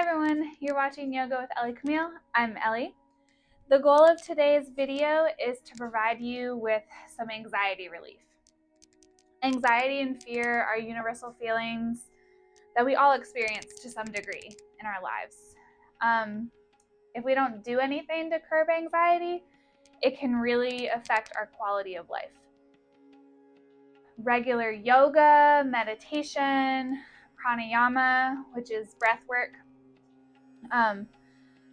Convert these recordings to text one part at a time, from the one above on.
everyone, you're watching Yoga with Ellie Camille. I'm Ellie. The goal of today's video is to provide you with some anxiety relief. Anxiety and fear are universal feelings that we all experience to some degree in our lives. If we don't do anything to curb anxiety, it can really affect our quality of life. Regular yoga, meditation, pranayama, which is breath work,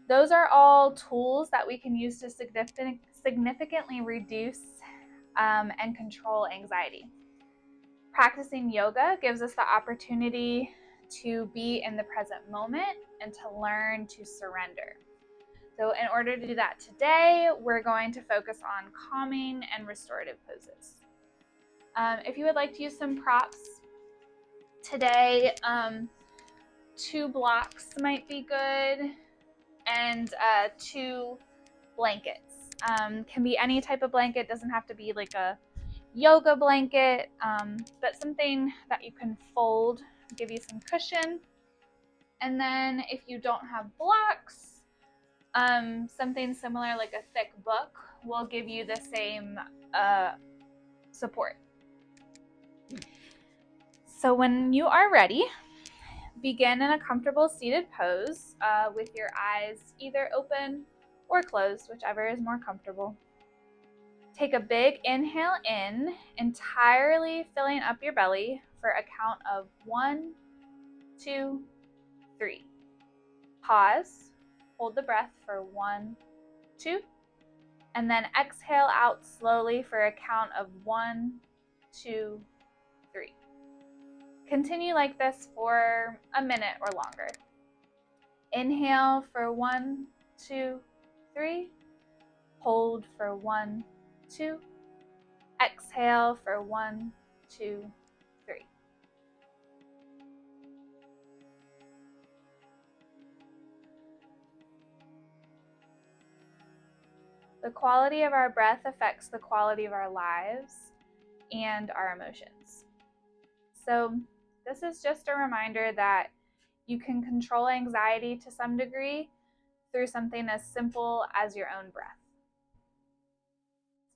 those are all tools that we can use to significantly reduce and control anxiety. Practicing yoga gives us the opportunity to be in the present moment and to learn to surrender. So in order to do that today, we're going to focus on calming and restorative poses. If you would like to use some props today, 2 blocks might be good, and 2 blankets. Can be any type of blanket, doesn't have to be like a yoga blanket, but something that you can fold, give you some cushion. And then if you don't have blocks, something similar like a thick book will give you the same support. So when you are ready, begin in a comfortable seated pose with your eyes either open or closed, whichever is more comfortable. Take a big inhale in, entirely filling up your belly for a count of 1, 2, 3. Pause, hold the breath for 1, 2, and then exhale out slowly for a count of 1, 2, 3. Continue like this for a minute or longer. Inhale for 1, 2, 3. Hold for 1, 2. Exhale for 1, 2, 3. The quality of our breath affects the quality of our lives and our emotions. So this is just a reminder that you can control anxiety to some degree through something as simple as your own breath.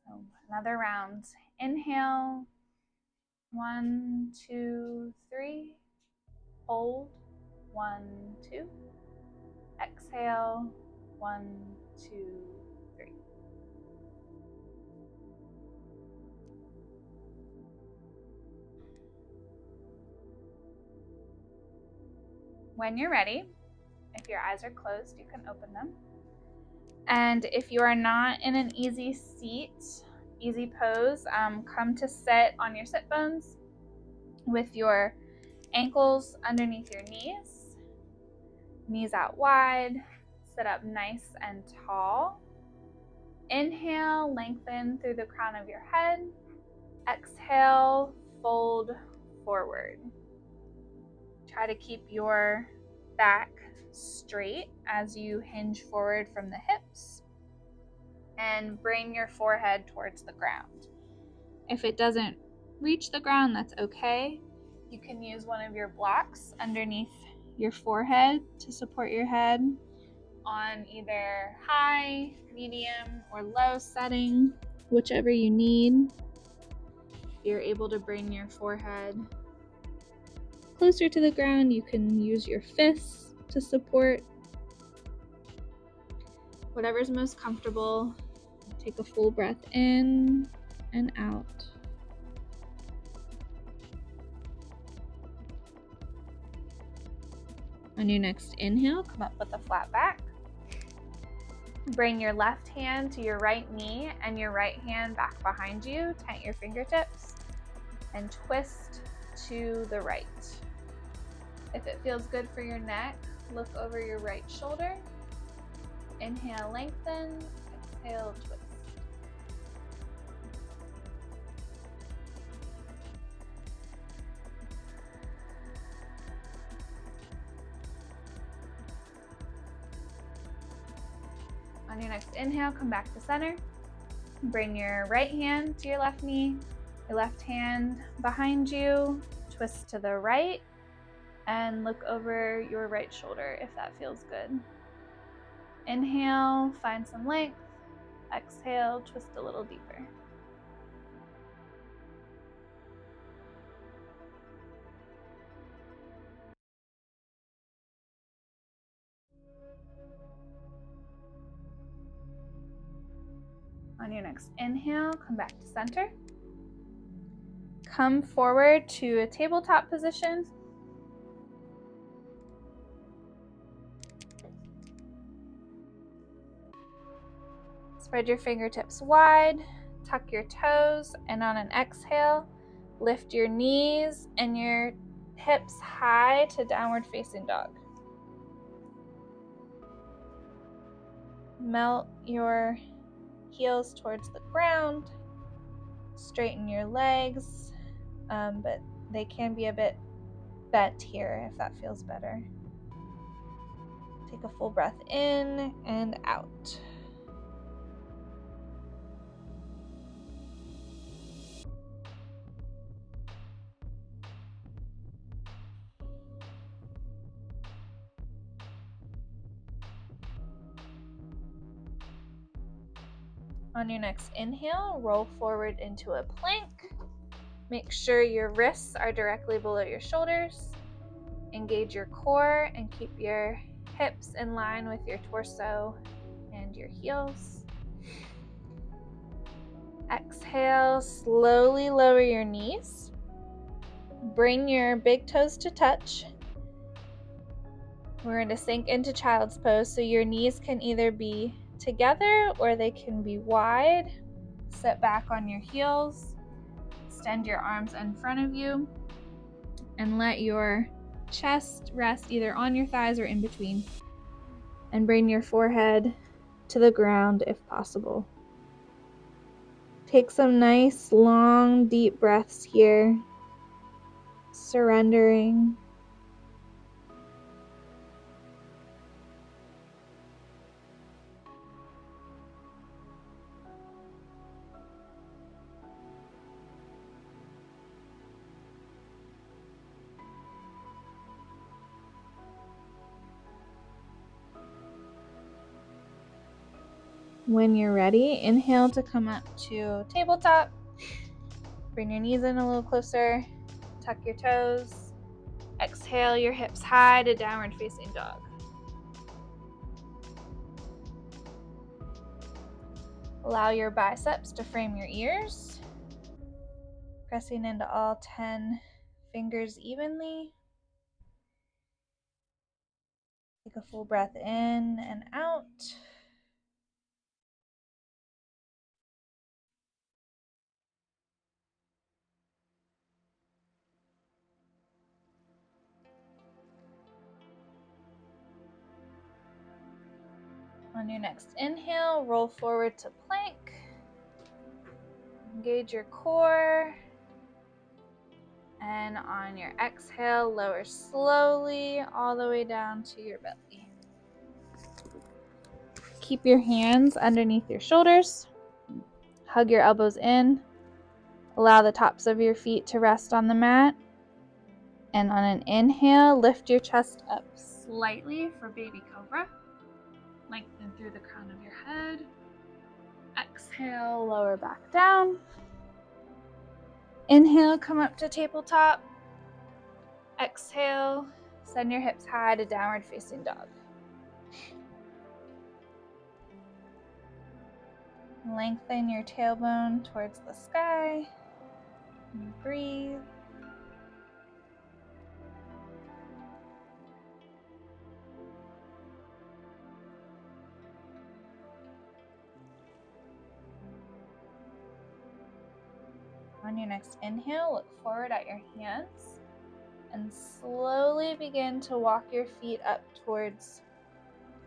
So another round. Inhale, 1, 2, 3. Hold, 1, 2. Exhale, 1, 2, 3. When you're ready, if your eyes are closed, you can open them. And if you are not in an easy pose, come to sit on your sit bones with your ankles underneath your knees out wide, sit up nice and tall. Inhale, lengthen through the crown of your head. Exhale, fold forward. Try to keep your back straight as you hinge forward from the hips and bring your forehead towards the ground. If it doesn't reach the ground, that's okay. You can use one of your blocks underneath your forehead to support your head on either high, medium, or low setting, whichever you need. If you're able to bring your forehead closer to the ground, you can use your fists to support. Whatever's most comfortable. Take a full breath in and out. On your next inhale, come up with a flat back. Bring your left hand to your right knee and your right hand back behind you. Tent your fingertips and twist to the right. If it feels good for your neck, look over your right shoulder. Inhale, lengthen. Exhale, twist. On your next inhale, come back to center. Bring your right hand to your left knee, your left hand behind you, twist to the right, and look over your right shoulder if that feels good. Inhale, find some length. Exhale, twist a little deeper. On your next inhale, come back to center. Come forward to a tabletop position. Spread your fingertips wide, tuck your toes, and on an exhale, lift your knees and your hips high to downward facing dog. Melt your heels towards the ground. Straighten your legs, but they can be a bit bent here if that feels better. Take a full breath in and out. On your next inhale, roll forward into a plank. Make sure your wrists are directly below your shoulders. Engage your core and keep your hips in line with your torso and your heels. Exhale, slowly lower your knees. Bring your big toes to touch. We're going to sink into child's pose, so your knees can either be together or they can be wide. Sit back on your heels. Extend your arms in front of you and let your chest rest either on your thighs or in between. And bring your forehead to the ground if possible. Take some nice, long, deep breaths here, surrendering. When you're ready, inhale to come up to tabletop. Bring your knees in a little closer. Tuck your toes. Exhale your hips high to downward facing dog. Allow your biceps to frame your ears. Pressing into all 10 fingers evenly. Take a full breath in and out. On your next inhale, roll forward to plank. Engage your core. And on your exhale, lower slowly all the way down to your belly. Keep your hands underneath your shoulders. Hug your elbows in. Allow the tops of your feet to rest on the mat. And on an inhale, lift your chest up slightly for baby cobra. Lengthen through the crown of your head. Exhale, lower back down. Inhale, come up to tabletop. Exhale, send your hips high to downward facing dog. Lengthen your tailbone towards the sky. And breathe. On your next inhale, look forward at your hands and slowly begin to walk your feet up towards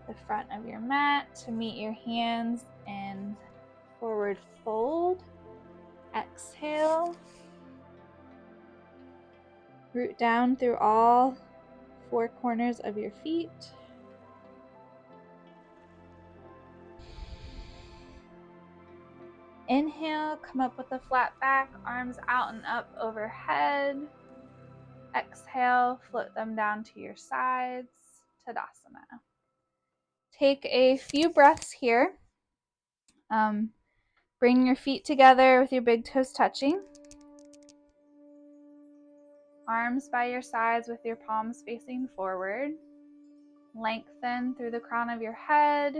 the front of your mat to meet your hands and forward fold. Exhale. Root down through all 4 corners of your feet. Inhale, come up with a flat back, arms out and up overhead. Exhale, float them down to your sides, Tadasana. Take a few breaths here. Bring your feet together with your big toes touching. Arms by your sides with your palms facing forward. Lengthen through the crown of your head.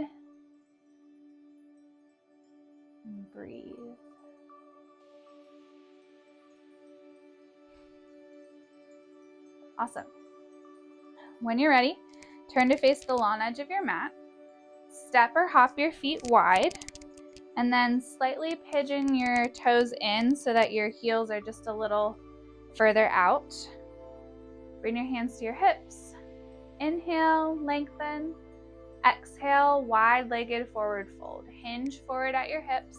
And breathe. Awesome. When you're ready, turn to face the long edge of your mat. Step or hop your feet wide, and then slightly pigeon your toes in so that your heels are just a little further out. Bring your hands to your hips. Inhale, lengthen. Exhale, wide-legged forward fold. Hinge forward at your hips,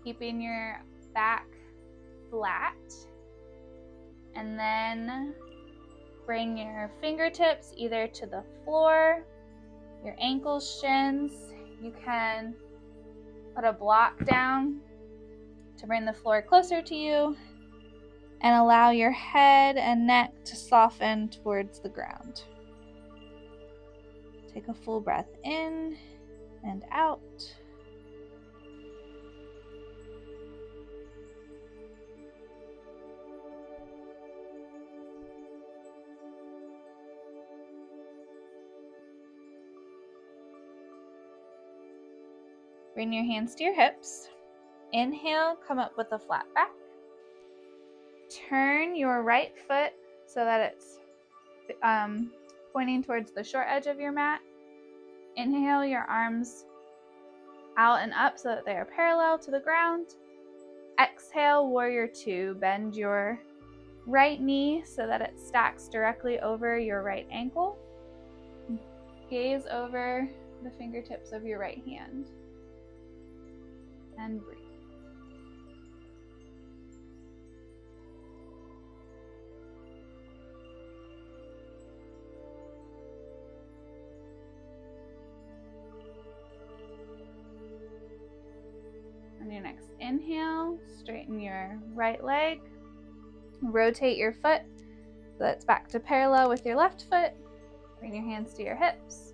keeping your back flat. And then bring your fingertips either to the floor, your ankles, shins. You can put a block down to bring the floor closer to you and allow your head and neck to soften towards the ground. Take a full breath in and out. Bring your hands to your hips. Inhale, come up with a flat back. Turn your right foot so that it's pointing towards the short edge of your mat. Inhale your arms out and up so that they are parallel to the ground. Exhale, warrior two. Bend your right knee so that it stacks directly over your right ankle. Gaze over the fingertips of your right hand. And breathe. On your next inhale, straighten your right leg. Rotate your foot so that it's back to parallel with your left foot. Bring your hands to your hips.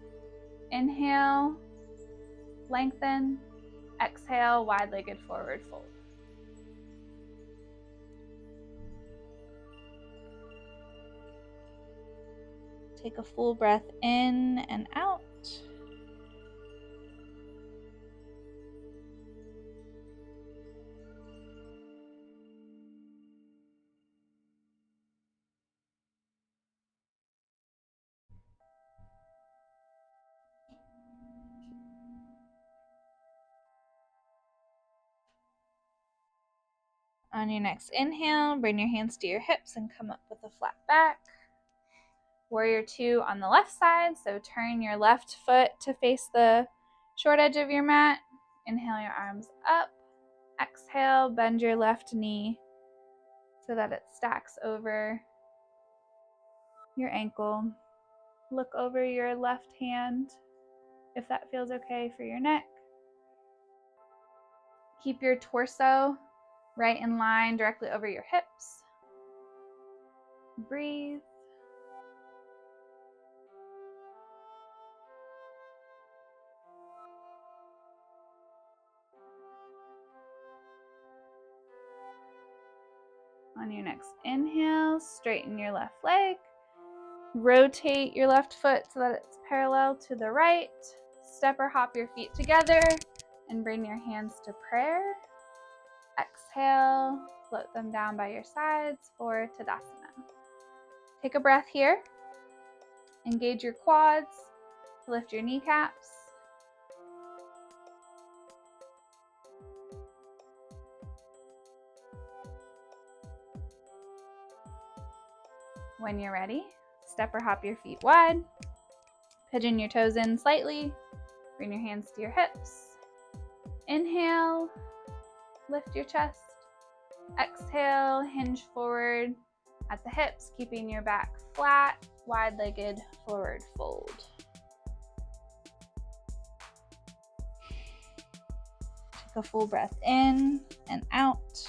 Inhale, lengthen. Exhale, wide-legged forward fold. Take a full breath in and out. On your next inhale, bring your hands to your hips and come up with a flat back. Warrior two on the left side, so turn your left foot to face the short edge of your mat. Inhale your arms up. Exhale, bend your left knee so that it stacks over your ankle. Look over your left hand if that feels okay for your neck. Keep your torso right in line directly over your hips. Breathe. On your next inhale, straighten your left leg. Rotate your left foot so that it's parallel to the right. Step or hop your feet together and bring your hands to prayer. Exhale, float them down by your sides for Tadasana. Take a breath here. Engage your quads. Lift your kneecaps. When you're ready, step or hop your feet wide. Pigeon your toes in slightly. Bring your hands to your hips. Inhale, lift your chest. Exhale, hinge forward at the hips, keeping your back flat, wide-legged forward fold. Take a full breath in and out.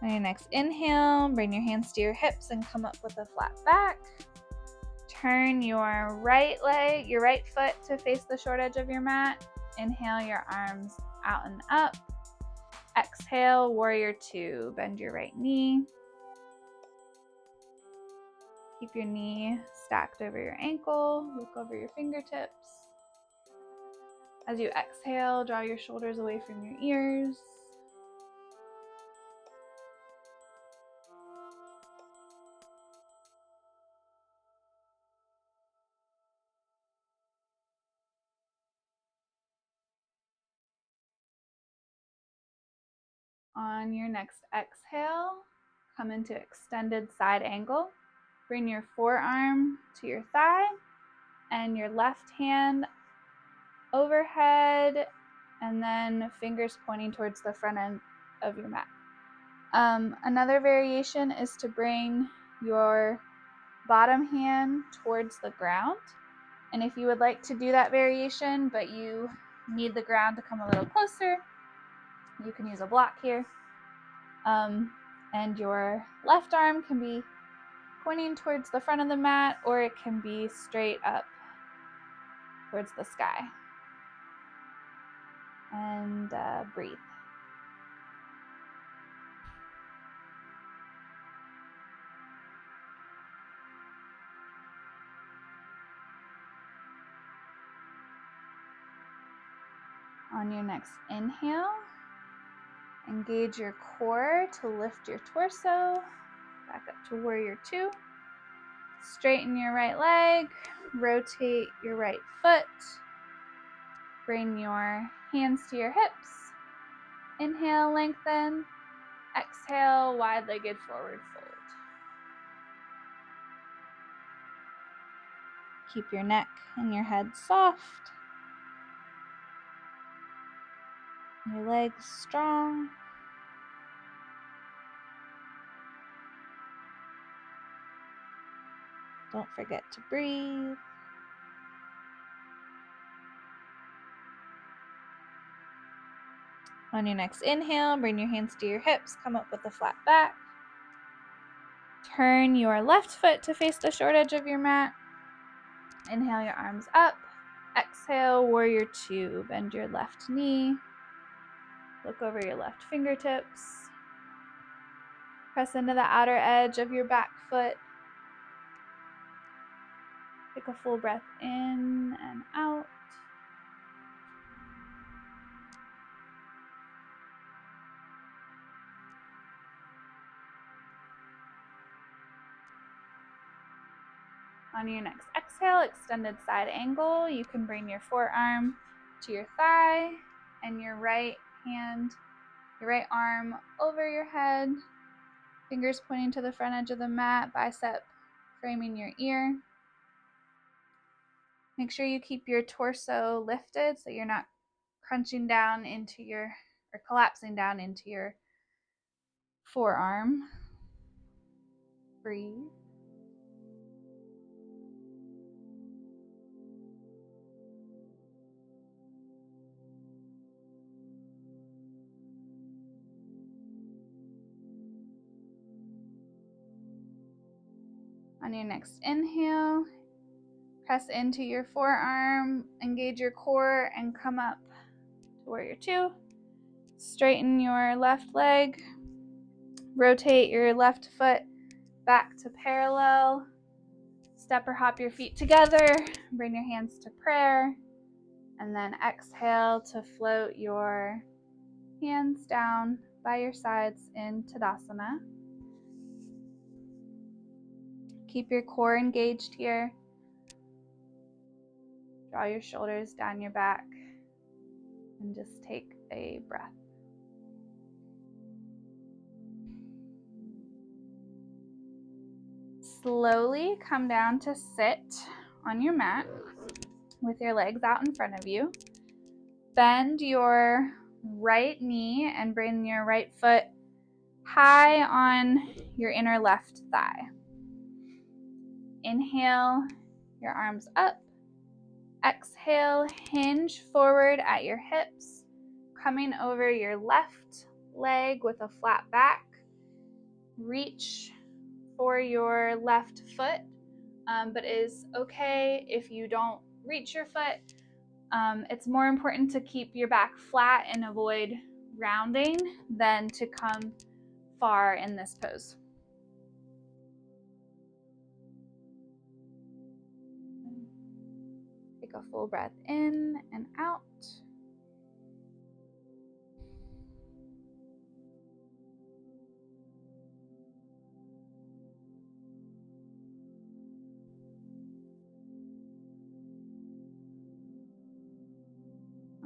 On your next inhale, bring your hands to your hips and come up with a flat back. Turn your right leg, your right foot to face the short edge of your mat. Inhale your arms out and up. Exhale, warrior two. Bend your right knee. Keep your knee stacked over your ankle. Look over your fingertips. As you exhale, draw your shoulders away from your ears. On your next exhale, come into extended side angle. Bring your forearm to your thigh and your left hand overhead, and then fingers pointing towards the front end of your mat. Another variation is to bring your bottom hand towards the ground. And if you would like to do that variation, but you need the ground to come a little closer, you can use a block here. And your left arm can be pointing towards the front of the mat, or it can be straight up towards the sky. And breathe. On your next inhale, engage your core to lift your torso. Back up to warrior two. Straighten your right leg. Rotate your right foot. Bring your hands to your hips. Inhale, lengthen. Exhale, wide-legged forward fold. Keep your neck and your head soft. Your legs strong. Don't forget to breathe. On your next inhale, bring your hands to your hips, come up with a flat back. Turn your left foot to face the short edge of your mat. Inhale your arms up. Exhale, warrior two. Bend your left knee. Look over your left fingertips. Press into the outer edge of your back foot. Take a full breath in and out. On your next exhale, extended side angle, you can bring your forearm to your thigh and your right arm over your head, fingers pointing to the front edge of the mat, bicep framing your ear. Make sure you keep your torso lifted so you're not crunching down or collapsing down into your forearm. Breathe. On your next inhale, press into your forearm, engage your core, and come up to warrior two. Straighten your left leg. Rotate your left foot back to parallel. Step or hop your feet together. Bring your hands to prayer. And then exhale to float your hands down by your sides in Tadasana. Keep your core engaged here. Draw your shoulders down your back and just take a breath. Slowly come down to sit on your mat with your legs out in front of you. Bend your right knee and bring your right foot high on your inner left thigh. Inhale your arms up. Exhale, hinge forward at your hips, coming over your left leg with a flat back. reach for your left foot, but it is okay if you don't reach your foot. It's more important to keep your back flat and avoid rounding than to come far in this pose. Take a full breath in and out.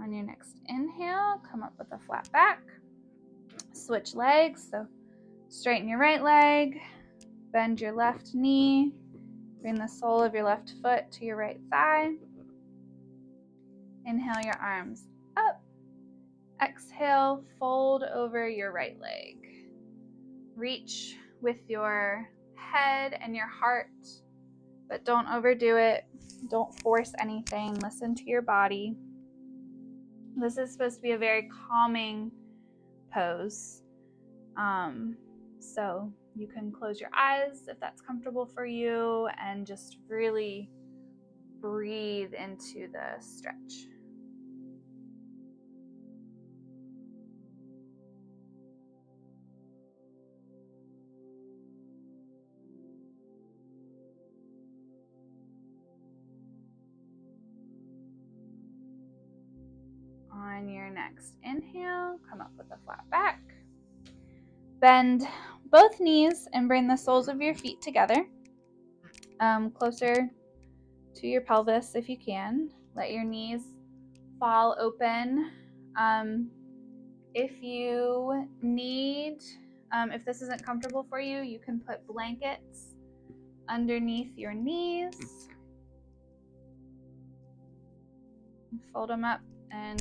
On your next inhale, come up with a flat back. Switch legs, so straighten your right leg, bend your left knee, bring the sole of your left foot to your right thigh. Inhale your arms up. Exhale, fold over your right leg. Reach with your head and your heart, but don't overdo it. Don't force anything. Listen to your body. This is supposed to be a very calming pose. So you can close your eyes if that's comfortable for you and just really breathe into the stretch. On your next inhale, come up with a flat back. Bend both knees and bring the soles of your feet together, closer to your pelvis if you can. Let your knees fall open. If you need, if this isn't comfortable for you, you can put blankets underneath your knees. Fold them up, and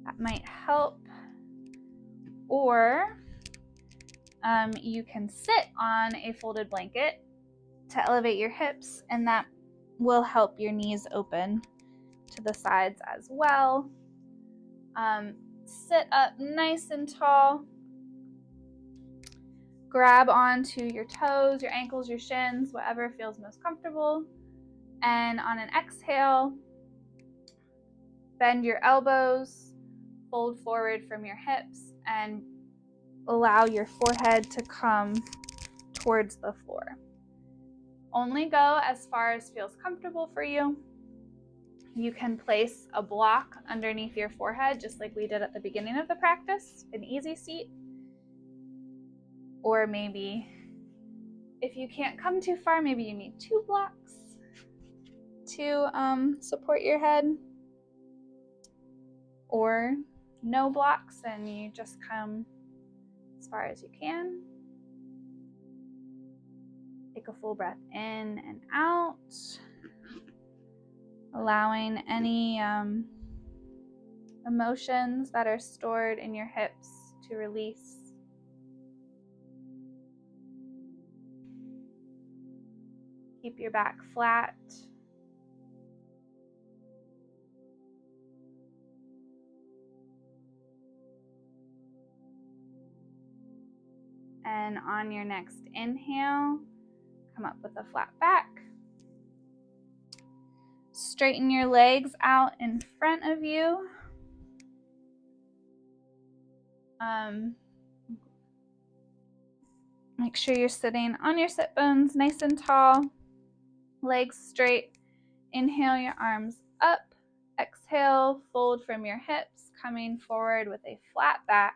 that might help. Or you can sit on a folded blanket to elevate your hips, and that will help your knees open to the sides as well. Sit up nice and tall. Grab onto your toes, your ankles, your shins, whatever feels most comfortable. And on an exhale, bend your elbows, fold forward from your hips, and allow your forehead to come towards the floor. Only go as far as feels comfortable for you. You can place a block underneath your forehead, just like we did at the beginning of the practice, an easy seat. Or maybe if you can't come too far, maybe you need 2 blocks to support your head. Or no blocks and you just come as far as you can. Take a full breath in and out, allowing any emotions that are stored in your hips to release. Keep your back flat. And on your next inhale, come up with a flat back. Straighten your legs out in front of you. Make sure you're sitting on your sit bones nice and tall, legs straight. Inhale your arms up. Exhale, fold from your hips, coming forward with a flat back.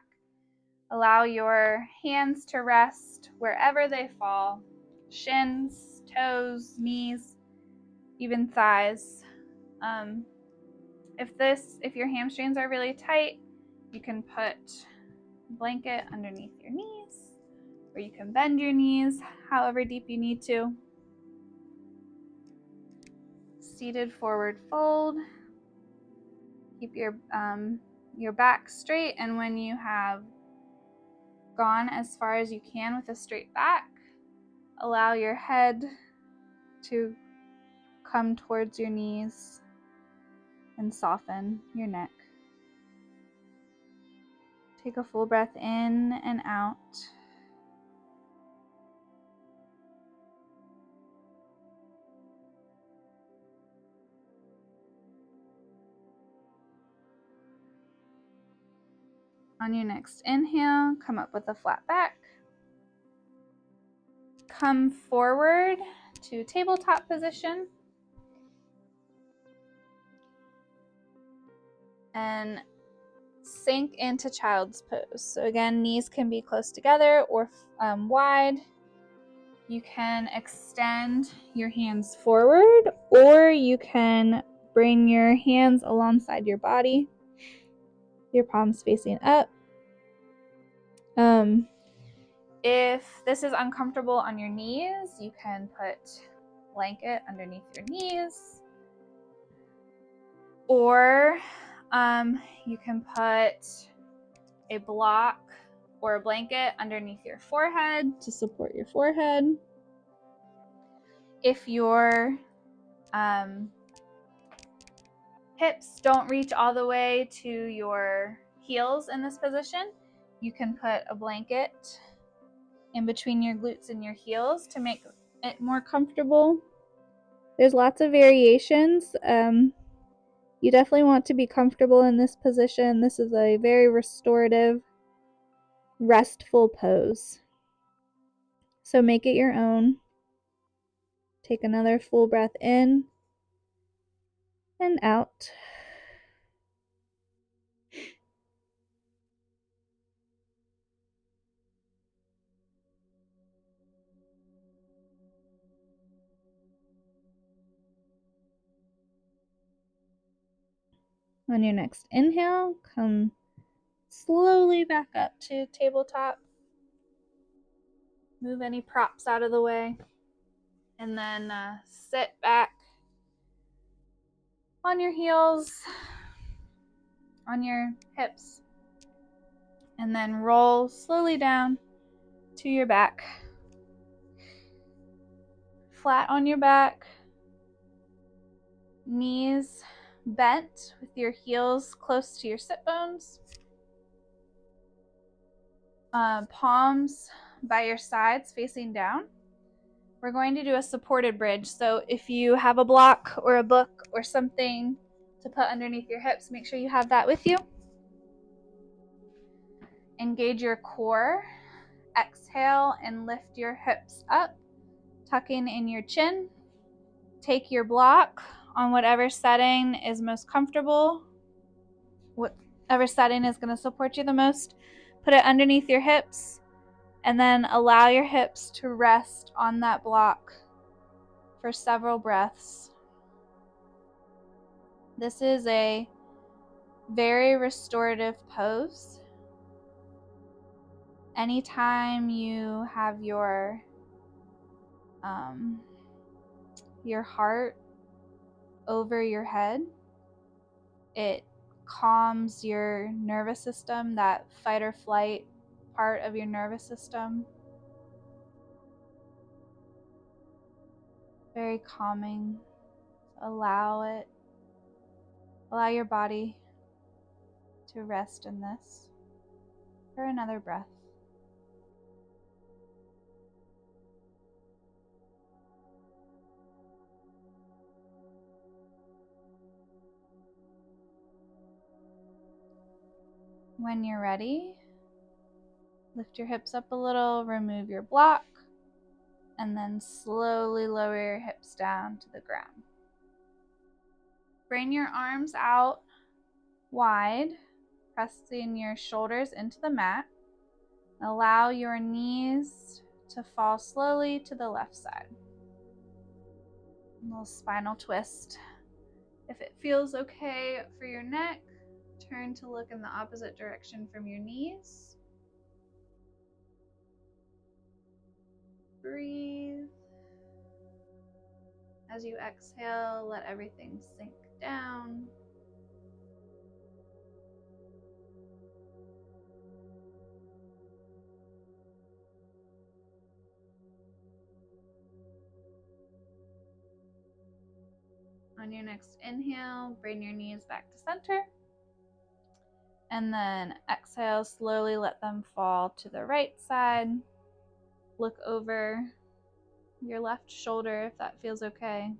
Allow your hands to rest wherever they fall, shins, toes, knees, even thighs. If your hamstrings are really tight, you can put a blanket underneath your knees, or you can bend your knees however deep you need to. Seated forward fold. Keep your back straight, and when you have gone as far as you can with a straight back, allow your head to come towards your knees and soften your neck. Take a full breath in and out. On your next inhale, come up with a flat back. Come forward to tabletop position. And sink into child's pose. So again, knees can be close together or wide. You can extend your hands forward, or you can bring your hands alongside your body, your palms facing up. If this is uncomfortable on your knees, you can put a blanket underneath your knees, or you can put a block or a blanket underneath your forehead to support your forehead. If your hips don't reach all the way to your heels in this position, you can put a blanket in between your glutes and your heels to make it more comfortable. There's lots of variations. You definitely want to be comfortable in this position. This is a very restorative, restful pose. So make it your own. Take another full breath in and out. On your next inhale, come slowly back up to tabletop. Move any props out of the way. And then sit back on your heels, on your hips. And then roll slowly down to your back. Flat on your back. Knees bent with your heels close to your sit bones. Palms by your sides facing down. We're going to do a supported bridge. So if you have a block or a book or something to put underneath your hips, make sure you have that with you. Engage your core. Exhale and lift your hips up, tucking in your chin. Take your block on whatever setting is most comfortable, whatever setting is going to support you the most. Put it underneath your hips, and then allow your hips to rest on that block for several breaths. This is a very restorative pose. Anytime you have your heart over your head, it calms your nervous system, that fight or flight part of your nervous system. Very calming. Allow your body to rest in this for another breath. When you're ready, lift your hips up a little, remove your block, and then slowly lower your hips down to the ground. Bring your arms out wide, pressing your shoulders into the mat. Allow your knees to fall slowly to the left side. A little spinal twist. If it feels okay for your neck, turn to look in the opposite direction from your knees. Breathe. As you exhale, let everything sink down. On your next inhale, bring your knees back to center. And then exhale, slowly let them fall to the right side. Look over your left shoulder if that feels okay.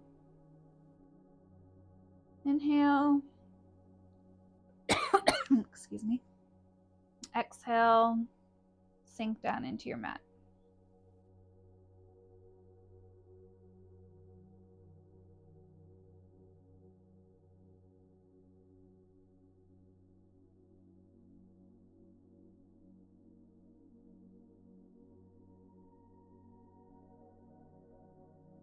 Inhale. Excuse me. Exhale, sink down into your mat.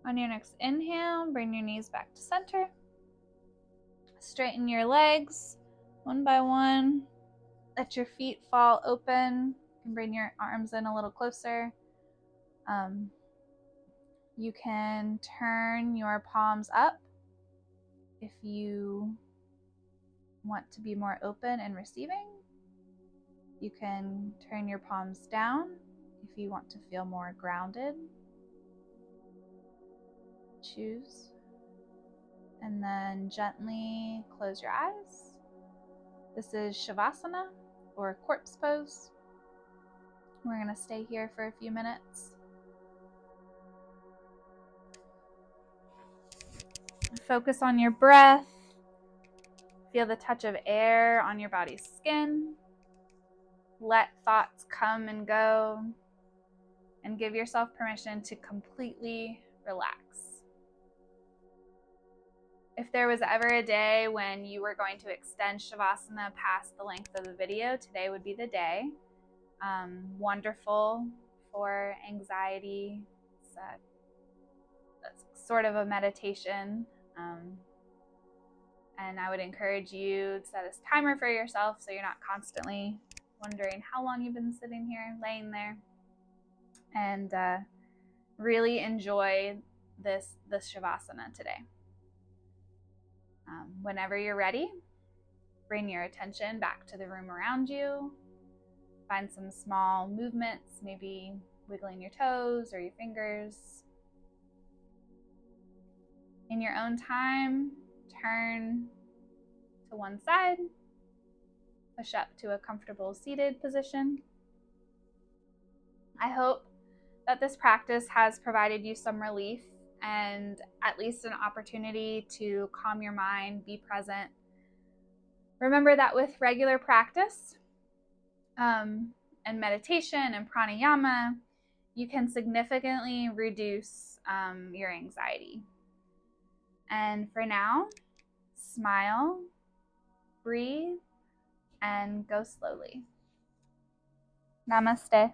On your next inhale, bring your knees back to center. Straighten your legs one by one. Let your feet fall open. You can bring your arms in a little closer. You can turn your palms up if you want to be more open and receiving. You can turn your palms down if you want to feel more grounded. Choose. And then gently close your eyes. This is Shavasana, or corpse pose. We're going to stay here for a few minutes. Focus on your breath. Feel the touch of air on your body's skin. Let thoughts come and go. And give yourself permission to completely relax. If there was ever a day when you were going to extend Shavasana past the length of the video, today would be the day. Wonderful for anxiety. It's sort of a meditation. And I would encourage you to set a timer for yourself so you're not constantly wondering how long you've been sitting here, laying there. And really enjoy this Shavasana today. Whenever you're ready, bring your attention back to the room around you. Find some small movements, maybe wiggling your toes or your fingers. In your own time, turn to one side, push up to a comfortable seated position. I hope that this practice has provided you some relief and at least an opportunity to calm your mind, be present. Remember that with regular practice and meditation and pranayama, you can significantly reduce your anxiety. And for now, smile, breathe, and go slowly. Namaste.